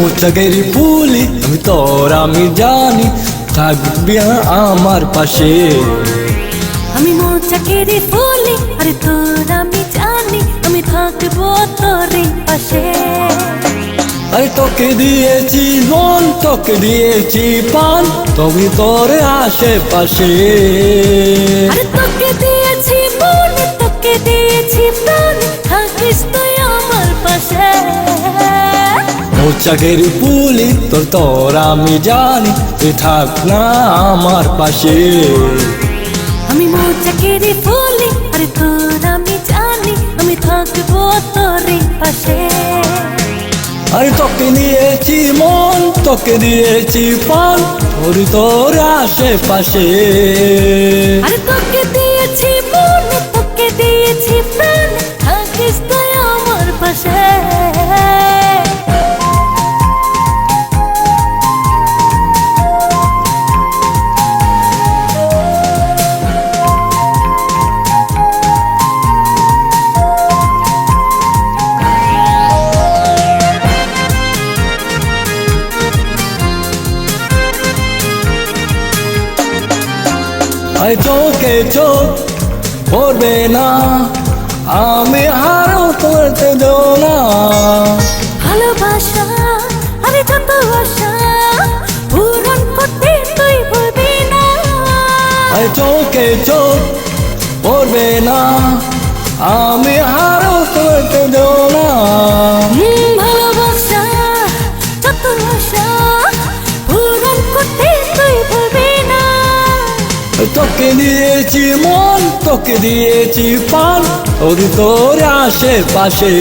মৌচাকেরই ফুলি আমি তোর আমি জানি থাকবি আমার পাশে। আমি মৌচাকেরই ফুলি আরে তোর আমি জানি আমি থাকবো তোরই পাশে। আরে তোকে দিয়েছি মন তোকে দিয়েছি পান তবে তোর আশেপাশে। আরে তোকে দিয়েছি মন তোকে দিয়েছি প্রাণ থাকিস তুই আমার পাশে। মৌচাকেরই ফুলি তোর আমি জানি তুই থাক না আমার পাশে। আমি মৌচাকেরই ফুলি আরে তোর আমি জানি আমি থাকবো তোরই পাশে। আরে তোকে নিয়েছি মন তোকে দিয়েছি পান তোর আশেপাশে। আরে তোকে দিয়েছি মন তোকে দিয়েছি প্রাণ থাকিস তুই আমার পাশে। আরে চোখে চোখ পড়বে না আমি হারও করতে দেব না। ভালোবাসা আরে যত আশা পূরণ করতে তুই ভুলবি না। আরে চোখে চোখ পড়বে না আমি হারও করতে দেব না। ভালোবাসা যত আশা পূরণ করতে তুই ভুলবি না। তোকে দিয়েছি মন তোকে দিয়েছি পান তোর আশেপাশে।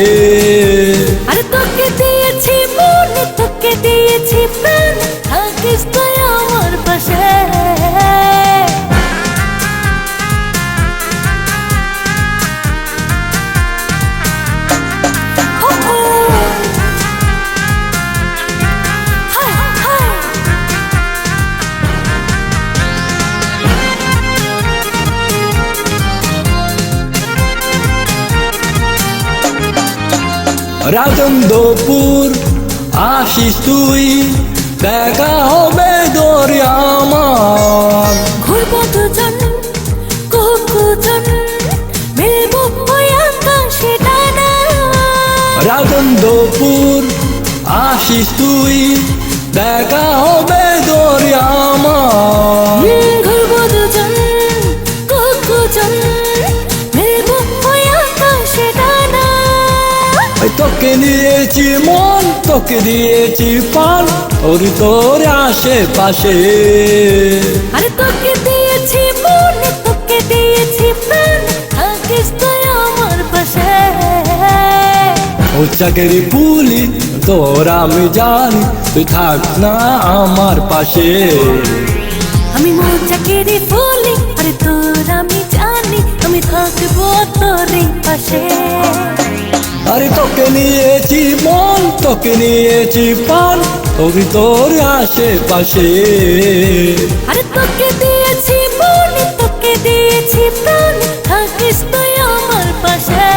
আরে তোকে দিয়েছি মন তোকে দিয়েছি প্রাণ থাকিস তুই আমার পাশে। রাজেন্দ্রপুর আসিস তুই দেখা হবে দরিয়া আমার। ঘুরবো দুজন কুকুজন মিলবো ওই আকাশে ডানা। রাজেন্দ্রপুর আসিস তুই দেখা হবে দরিয়া আমার। ঘুরবো দুজন কুকুজন মিলবো ওই আকাশে ডানা। তোকে দিয়েছি মন তোকে দিয়েছি পান তোর আশেপাশে। আরে তোকে দিয়েছি মন তোকে দিয়েছি প্রাণ থাকিস তুই আমার পাশে। মৌচাকেরই ফুলি তোর আমি জানি তুই থাক না আমার পাশে। আমি মৌচাকেরই ফুলি আরে তোর আমি জানি আমি থাকবো তোরই পাশে। আরে তোকে নিয়েছি মন তোকে নিয়েছি পান তোর আশেপাশে। আরে তোকে দিয়েছি মন তোকে দিয়েছি প্রাণ থাকিস তুই আমার পাশে।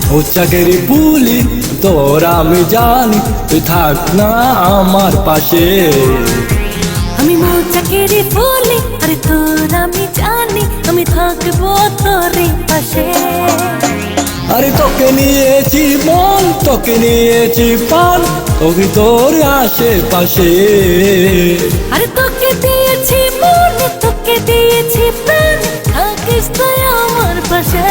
মৌচাকেরই ফুলি তোর আমি জানি তুই থাক না আমার পাশে। আমি মৌচাকেরই ফুলি আরে তোর আমি জানি আমি থাকবো তোরই পাশে। আরে তোকে নিয়েছি মন তোকে নিয়েছি পান তোর আশেপাশে। আরে তোকে দিয়েছি মন তোকে দিয়েছি প্রাণ থাকিস তুই আমার পাশে।